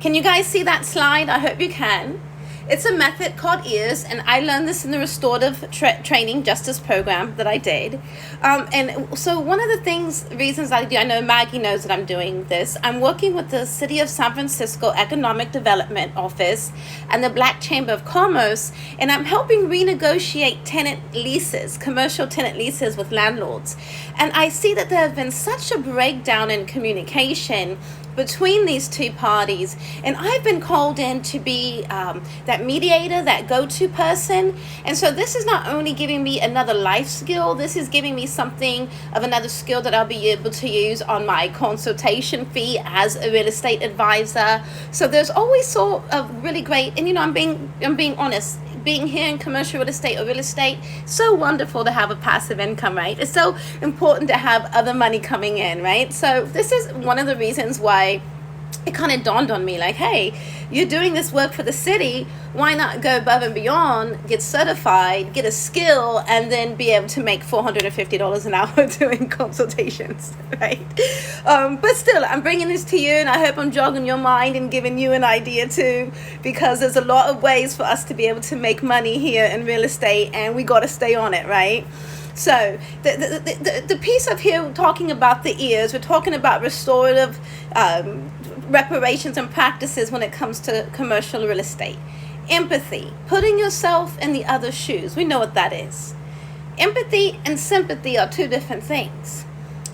Can you guys see that slide? I hope you can. It's a method called EARS, and I learned this in the Restorative Training Justice program that I did. And so one of the reasons I do, I know Maggie knows that I'm doing this, I'm working with the City of San Francisco Economic Development Office and the Black Chamber of Commerce, and I'm helping renegotiate tenant leases, commercial tenant leases with landlords. And I see that there has been such a breakdown in communication between these two parties, and I've been called in to be that mediator, that go-to person. And so this is not only giving me another life skill, this is giving me something of another skill that I'll be able to use on my consultation fee as a real estate advisor. So there's always sort of really great, and I'm being honest, being here in commercial real estate or real estate, so wonderful to have a passive income, right? It's so important to have other money coming in, right? So this is one of the reasons why it kind of dawned on me, like, hey, you're doing this work for the city, why not go above and beyond, get certified, get a skill, and then be able to make $450 an hour doing consultations, right? But still, I'm bringing this to you, and I hope I'm jogging your mind and giving you an idea too, because there's a lot of ways for us to be able to make money here in real estate, and we got to stay on it, right? So the piece of here talking about the EARS, we're talking about restorative reparations and practices when it comes to commercial real estate. Empathy, putting yourself in the other's shoes. We know what that is. Empathy and sympathy are two different things.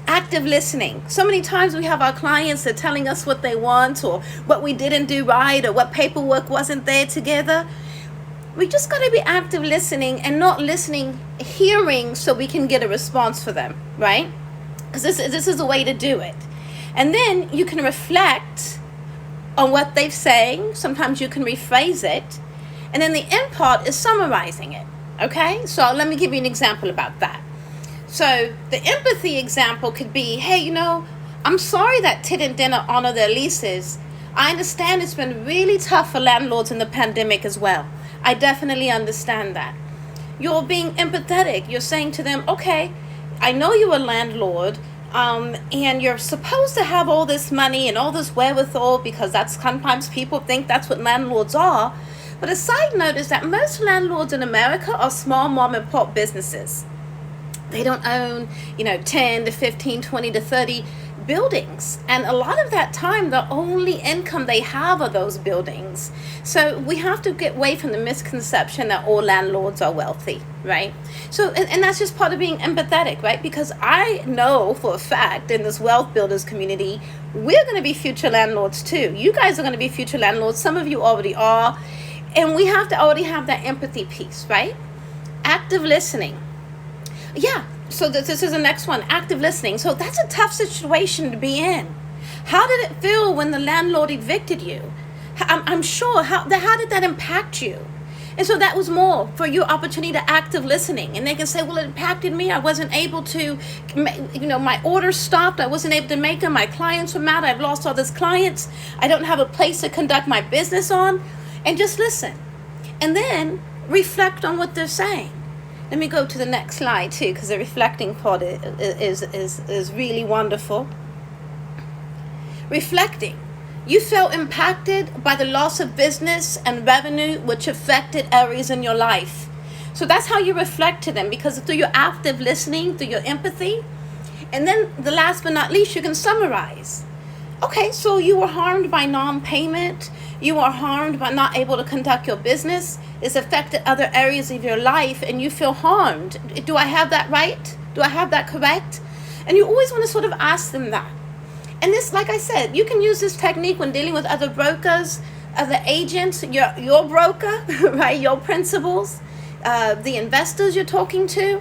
Active listening. So many times we have our clients that are telling us what they want, or what we didn't do right, or what paperwork wasn't there together. We just got to be active listening, and not listening, hearing, so we can get a response for them, right? Because this is a way to do it. And then you can reflect on what they're saying. Sometimes you can rephrase it. And then the end part is summarizing it, okay? So let me give you an example about that. So the empathy example could be, hey, I'm sorry that tenant didn't honor their leases. I understand it's been really tough for landlords in the pandemic as well. I definitely understand that. You're being empathetic. You're saying to them, okay, I know you're a landlord, and you're supposed to have all this money and all this wherewithal, because that's sometimes people think that's what landlords are. But a side note is that most landlords in America are small mom and pop businesses. They don't own, 10 to 15, 20 to 30 buildings. And a lot of that time, the only income they have are those buildings. So we have to get away from the misconception that all landlords are wealthy, right? So, and that's just part of being empathetic, right? Because I know for a fact in this wealth builders community, we're going to be future landlords too. You guys are going to be future landlords. Some of you already are. And we have to already have that empathy piece, right? Active listening. Yeah. So this is the next one, active listening. So that's a tough situation to be in. How did it feel when the landlord evicted you? I'm sure, how did that impact you? And so that was more for your opportunity to active listening. And they can say, well, it impacted me. I wasn't able to, my orders stopped. I wasn't able to make them. My clients were mad. I've lost all these clients. I don't have a place to conduct my business on. And just listen. And then reflect on what they're saying. Let me go to the next slide too, because the reflecting part is really wonderful. Reflecting. You felt impacted by the loss of business and revenue, which affected areas in your life. So that's how you reflect to them, because through your active listening, through your empathy. And then the last but not least, you can summarize. Okay, so you were harmed by non-payment. You are harmed by not able to conduct your business. It's affected other areas of your life, and you feel harmed. Do I have that right? Do I have that correct? And you always want to sort of ask them that. And this, like I said, you can use this technique when dealing with other brokers, other agents, your broker, right? Your principals, the investors you're talking to.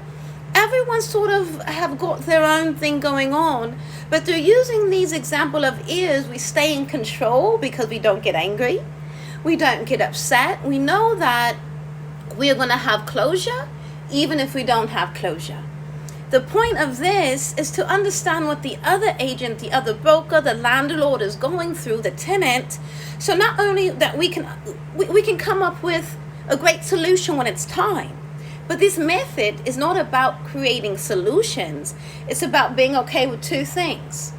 Everyone sort of have got their own thing going on. But through using these example of EARS, we stay in control because we don't get angry. We don't get upset. We know that we are going to have closure, even if we don't have closure. The point of this is to understand what the other agent, the other broker, the landlord is going through, the tenant. So not only that we can come up with a great solution when it's time, but this method is not about creating solutions. It's about being okay with two things.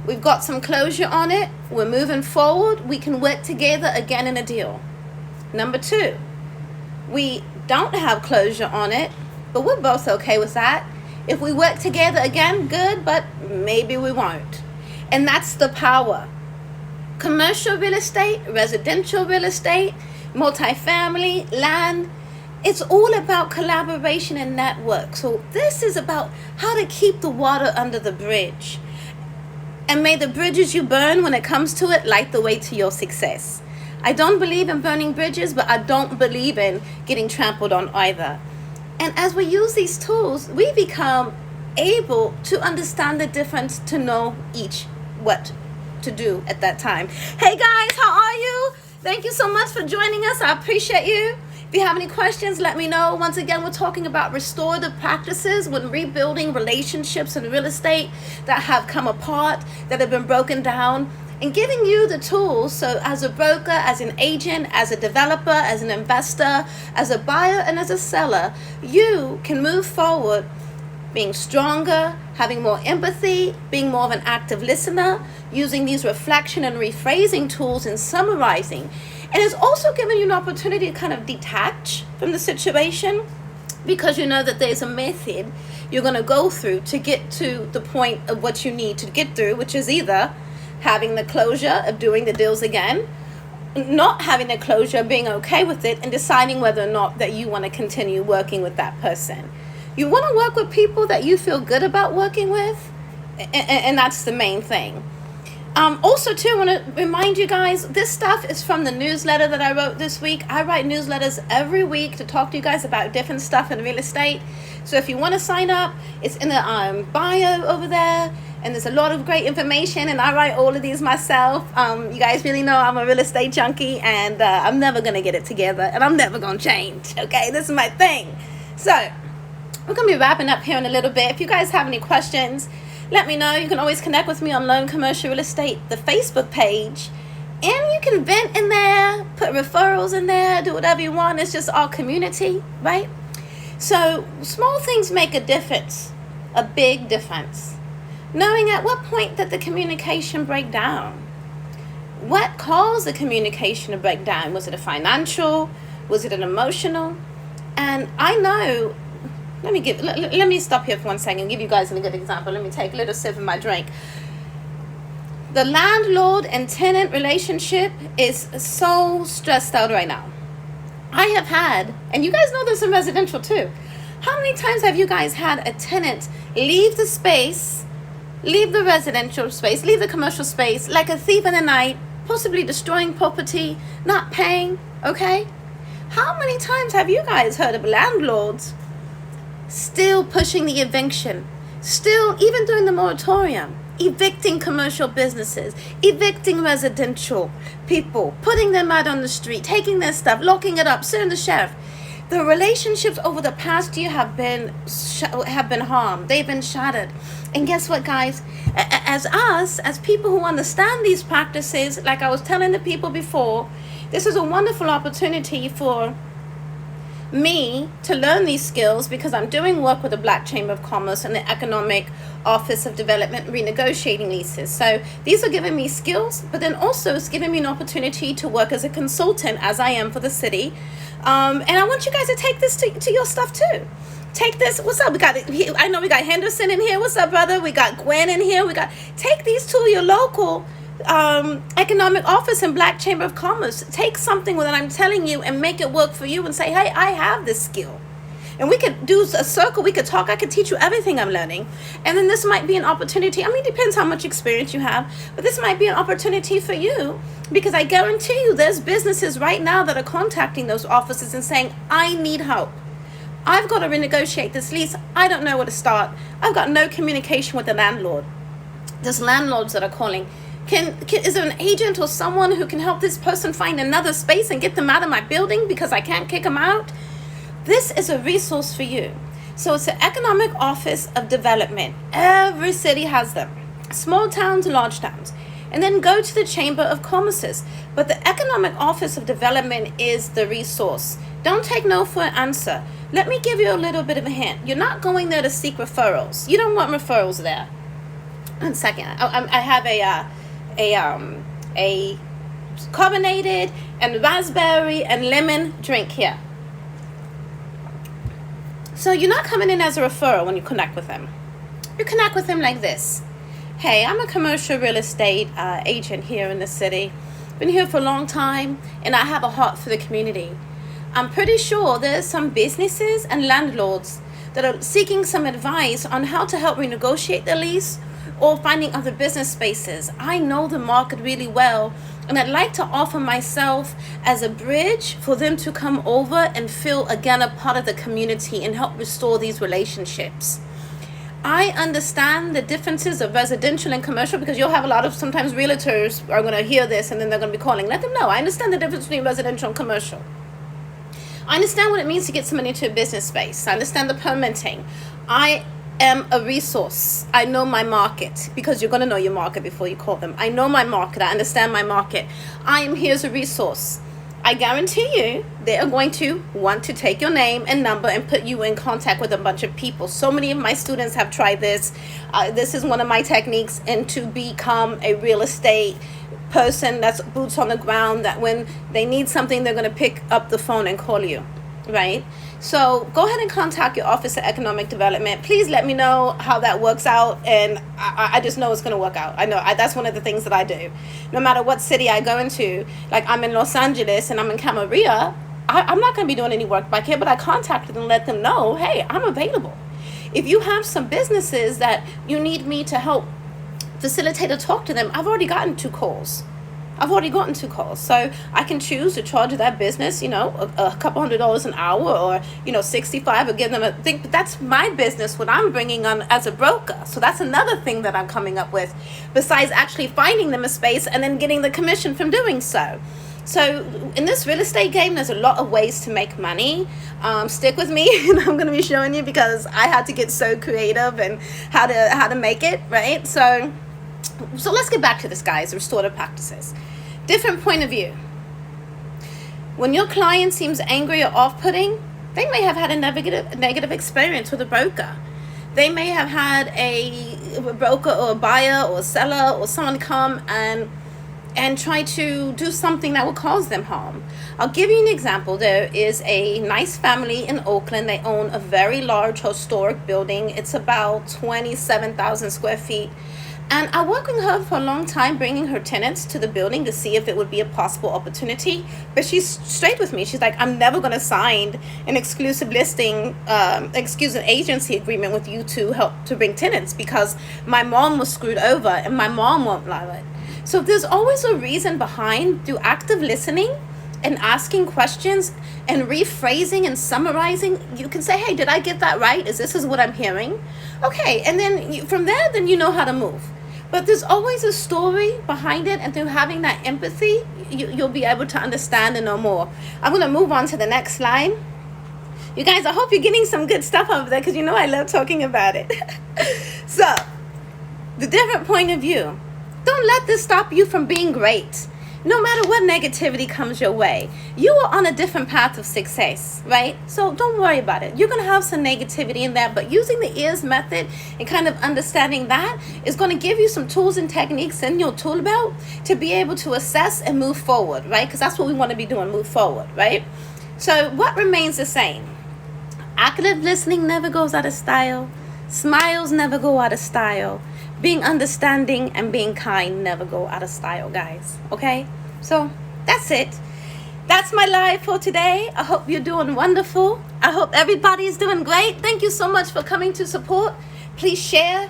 We've got some closure on it. We're moving forward. We can work together again in a deal. Number 2, we don't have closure on it, but we're both okay with that. If we work together again, good, but maybe we won't. And that's the power. Commercial real estate, residential real estate, multifamily, land, it's all about collaboration and network. So this is about how to keep the water under the bridge. And may the bridges you burn when it comes to it light the way to your success. I don't believe in burning bridges, but I don't believe in getting trampled on either. And as we use these tools, we become able to understand the difference, to know each what to do at that time. Hey guys, how are you? Thank you so much for joining us. I appreciate you. If you have any questions, let me know. Once again, we're talking about restorative practices when rebuilding relationships in real estate that have come apart, that have been broken down, and giving you the tools so as a broker, as an agent, as a developer, as an investor, as a buyer, and as a seller, you can move forward being stronger, having more empathy, being more of an active listener, using these reflection and rephrasing tools and summarizing. And it's also giving you an opportunity to kind of detach from the situation, because you know that there's a method you're going to go through to get to the point of what you need to get through, which is either having the closure of doing the deals again, not having the closure, being okay with it, and deciding whether or not that you want to continue working with that person. You want to work with people that you feel good about working with, and that's the main thing. Also, too, I want to remind you guys, this stuff is from the newsletter that I wrote this week. I write newsletters every week to talk to you guys about different stuff in real estate. So if you want to sign up, it's in the bio over there. And there's a lot of great information, and I write all of these myself. You guys really know I'm a real estate junkie, and I'm never going to get it together, and I'm never going to change, okay? This is my thing. So we're going to be wrapping up here in a little bit. If you guys have any questions, let me know. You can always connect with me on Loan Commercial Real Estate, the Facebook page. And you can vent in there, put referrals in there, do whatever you want. It's just our community, right? So small things make a difference, a big difference. Knowing at what point did the communication break down? What caused the communication to break down? Was it a financial? Was it an emotional? And I know, let me stop here for 1 second and give you guys a good example. Let me take a little sip of my drink. The landlord and tenant relationship is so stressed out right now. I have had, and you guys know this in residential too, how many times have you guys had a tenant leave the space, leave the residential space, leave the commercial space like a thief in the night, possibly destroying property, not paying, okay? How many times have you guys heard of landlords still pushing the eviction, still even during the moratorium, evicting commercial businesses, evicting residential people, putting them out on the street, taking their stuff, locking it up, suing the sheriff? The relationships over the past year have been harmed. They've been shattered. And guess what, guys? As people who understand these practices, like I was telling the people before, this is a wonderful opportunity for me to learn these skills, because I'm doing work with the Black Chamber of Commerce and the Economic Office of Development, renegotiating leases. So these are giving me skills, but then also it's giving me an opportunity to work as a consultant, as I am for the city. And I want you guys to take this to your stuff too. Take this. What's up? I know we got Henderson in here. What's up, brother? We got Gwen in here. Take these to your local economic office and Black Chamber of Commerce. Take something that I'm telling you and make it work for you, and say, hey, I have this skill. And we could do a circle. We could talk. I could teach you everything I'm learning. And then this might be an opportunity. I mean, it depends how much experience you have. But this might be an opportunity for you, because I guarantee you there's businesses right now that are contacting those offices and saying, I need help. I've got to renegotiate this lease. I don't know where to start. I've got no communication with the landlord. There's landlords that are calling. Is there an agent or someone who can help this person find another space and get them out of my building because I can't kick them out? This is a resource for you. So it's the Economic Office of Development. Every city has them. Small towns, large towns. And then go to the Chamber of Commerce. But the Economic Office of Development is the resource. Don't take no for an answer. Let me give you a little bit of a hint. You're not going there to seek referrals. You don't want referrals there. One second. I have a carbonated and raspberry and lemon drink here. So you're not coming in as a referral when you connect with them. You connect with them like this. Hey, I'm a commercial real estate agent here in the city. Been here for a long time, and I have a heart for the community. I'm pretty sure there's some businesses and landlords that are seeking some advice on how to help renegotiate the lease or finding other business spaces. I know the market really well, and I'd like to offer myself as a bridge for them to come over and feel again a part of the community and help restore these relationships. I understand the differences of residential and commercial, because you'll have a lot of sometimes realtors are going to hear this and then they're going to be calling. Let them know. I understand the difference between residential and commercial. I understand what it means to get someone into a business space. I understand the permitting. I am a resource. I know my market, because you're going to know your market before you call them. I know my market. I understand my market. I am here as a resource. I guarantee you they are going to want to take your name and number and put you in contact with a bunch of people. So many of my students have tried this. This is one of my techniques, and to become a real estate person that's boots on the ground, that when they need something, they're going to pick up the phone and call you, right? So go ahead and contact your Office of Economic Development. Please let me know how that works out, and I just know it's going to work out. I know that's one of the things that I do. No matter what city I go into, like I'm in Los Angeles and I'm in Camarillo, I'm not going to be doing any work back here, but I contacted them and let them know, hey, I'm available. If you have some businesses that you need me to help facilitate or talk to them, I've already gotten 2 calls. So I can choose to charge that business, a couple $100 an hour, or, $65, or give them a thing. But that's my business, what I'm bringing on as a broker. So that's another thing that I'm coming up with, besides actually finding them a space and then getting the commission from doing so. So in this real estate game, there's a lot of ways to make money. Stick with me, and I'm going to be showing you, because I had to get so creative and how to make it, right? So let's get back to this, guys. Restorative practices. Different point of view. When your client seems angry or off-putting, they may have had a negative experience with a broker. They may have had a broker or a buyer or a seller or someone come and try to do something that will cause them harm. I'll give you an example. There is a nice family in Oakland. They own a very large historic building. It's about 27,000 square feet. And I worked with her for a long time, bringing her tenants to the building to see if it would be a possible opportunity. But she's straight with me. She's like, I'm never going to sign an exclusive listing, an agency agreement with you to help to bring tenants, because my mom was screwed over and my mom won't allow it. So there's always a reason behind, through active listening and asking questions and rephrasing and summarizing. You can say, hey, did I get that right? Is what I'm hearing? Okay, and then from there, then you know how to move. But there's always a story behind it, and through having that empathy, you'll be able to understand and know more. I'm going to move on to the next slide. You guys, I hope you're getting some good stuff over there, because I love talking about it. So, the different point of view. Don't let this stop you from being great. No matter what negativity comes your way, you are on a different path of success, right? So don't worry about it. You're going to have some negativity in that, but using the ears method and kind of understanding that is going to give you some tools and techniques in your tool belt to be able to assess and move forward, right? Because that's what we want to be doing, move forward, right? So what remains the same? Active listening never goes out of style. Smiles never go out of style. Being understanding and being kind never go out of style, guys. Okay? So that's it. That's my live for today. I hope you're doing wonderful. I hope everybody's doing great. Thank you so much for coming to support. Please share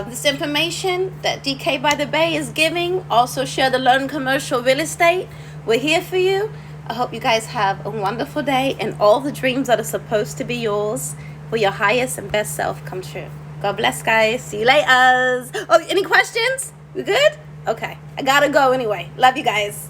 this information that DK by the Bay is giving. Also share the Learn Commercial Real Estate. We're here for you. I hope you guys have a wonderful day, and all the dreams that are supposed to be yours for your highest and best self come true. God bless, guys. See you later. Oh, any questions? We good? Okay. I gotta go anyway. Love you guys.